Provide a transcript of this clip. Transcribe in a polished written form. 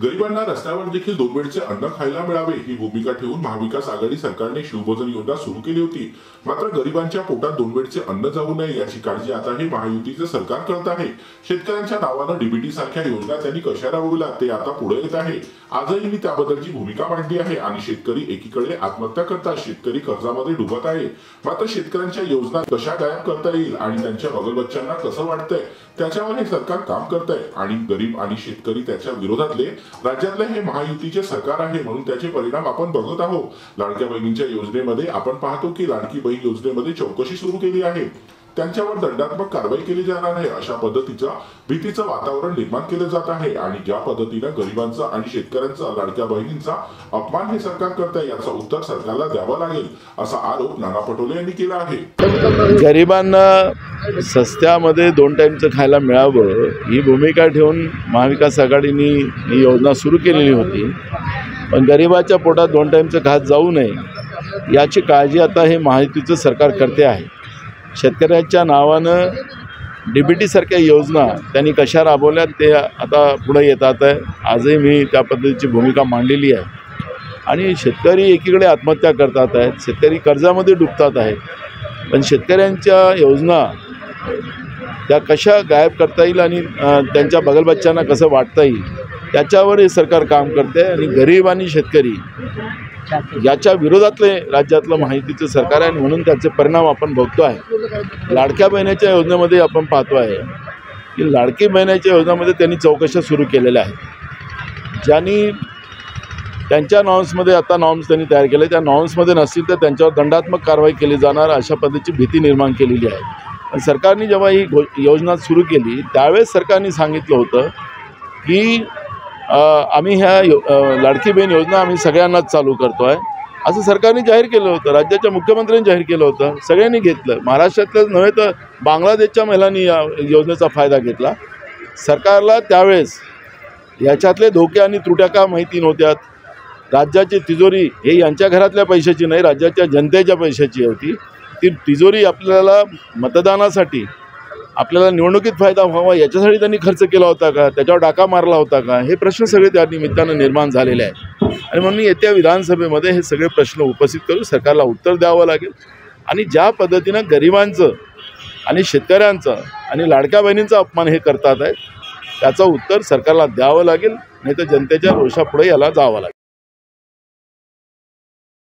गरिबांना रस्त्यावर देखील 2 वेळचे अन्न खायला मिळावे ही भूमिका ठेवून महाविकास आघाडी सरकारने शिवभोजन योजना सुरू केली होती। मात्र गरिबांच्या पोटात 2 वेळचे अन्न जाऊ नये याची काळजी आता हे महायुतीचे सरकार करत आहे। शेतकऱ्यांच्या नावाने डीबीटी सारख्या योजना त्यांनी कशा राबवल्या ते आता पुढे येत आहे। आजही मी त्याबद्दलची भूमिका मांडली आहे आणि शेतकरी एकीकडे आत्महत्या करतात, शेतकरी कर्जामध्ये डुबत आहे। मात्र शेतकऱ्यांच्या योजना कशा गायब करता येईल आणि त्यांच्या बगलबच्च्यांना कसं वाटतंय त्याच्यावर हे सरकार काम करतंय आणि गरीब आणि शेतकरी त्याच्या विरोधातले राज्यातले हे महायुतीचे सरकार आहे, म्हणून त्याचे परिणाम आपण बघत आहोत। लाडक्या बहिणींच्या योजनेमध्ये आपण पाहतो की लाडकी बहीण योजनेमध्ये चौकशी सुरू केली आहे, त्यांच्यावर दंडात्मक कारवाई केली जाणार आहे अशा पद्धतीचं भीतीचं वातावरण निर्माण केलं जात आहे। आणि ज्या पद्धतीने गरिबांचा आणि शेतकऱ्यांचा लाडक्या बहिणींचा अपमान हे सरकार करतंय याचं उत्तर सरकारला द्यावं लागेल असा आरोप नाना पटोले यांनी केला आहे। गरिबांना सस्त्यामध्ये 2 टाईमचं खायला मिळावं ही भूमिका ठेवून महाविकास आघाडीने ही योजना सुरू केलेली होती, पण गरिबाच्या पोटात 2 टाईमचं खात जाऊ नये याची काळजी आता हे महायुतीचं सरकार करते आहे। शेतकऱ्याच्या नावानं डीबीटी सारख्या योजना त्यांनी कशा राबवल्या ते आता पुढे येतात आहे। आजही मी त्या पद्धतीची भूमिका मांडलेली आहे आणि शेतकरी एकीकडे आत्महत्या करतात आहेत, शेतकरी कर्जामध्ये डुबतात आहेत, पण शेतकऱ्यांच्या योजना त्या कशा गायब करता येईल आणि त्यांच्या बगलबच्च्यांना कसं वाटता येईल त्याच्यावर हे सरकार काम करते आणि गरीब आणि शेतकरी याच्या विरोधातले राज्यातलं महायुतीचं सरकार आहे, म्हणून त्याचे परिणाम आपण बघतो आहे। लाडक्या बहिणीच्या योजनेमध्ये आपण पाहतो आहे की लाडकी बहिणीच्या योजनेमध्ये त्यांनी चौकशा सुरू केलेल्या आहेत, ज्यांनी त्यांच्या नॉर्म्समध्ये आता नॉर्म्स त्यांनी तयार केले, त्या नॉर्म्समध्ये नसतील तर त्यांच्यावर दंडात्मक कारवाई केली जाणार अशा पद्धतीची भीती निर्माण केलेली आहे। सरकारने जेव्हा ही योजना सुरू केली त्यावेळेस सरकारने सांगितलं होतं की आम्ही ह्या लाडकी बहीण योजना आम्ही सगळ्यांनाच चालू करतो आहे असं सरकारने जाहीर केलं होतं, राज्याच्या मुख्यमंत्र्यांनी जाहीर केलं होतं, सगळ्यांनी घेतलं। महाराष्ट्रातलंच नव्हे तर बांगलादेशच्या महिलांनी या योजनेचा फायदा घेतला। सरकारला त्यावेळेस याच्यातले धोके आणि त्रुट्या का माहिती नव्हत्यात। राज्याची तिजोरी हे यांच्या घरातल्या पैशाची नाही, राज्याच्या जनतेच्या पैशाची होती। ती तिजोरी आपल्याला मतदानासाठी आपल्याला निवडणुकीत फायदा व्हावा याच्यासाठी त्यांनी खर्च केला होता का, त्याच्यावर डाका मारला होता का, हे प्रश्न सगळे त्या निमित्तानं निर्माण झालेले आहेत। आणि म्हणून येत्या विधानसभेमध्ये हे सगळे प्रश्न उपस्थित करून सरकारला उत्तर द्यावं लागेल आणि ज्या पद्धतीनं गरिबांचं आणि शेतकऱ्यांचं आणि लाडक्या बहिणींचा अपमान हे करतात आहेत त्याचं उत्तर सरकारला द्यावं लागेल, नाही तर जनतेच्या रोषापुढे याला जावं लागेल।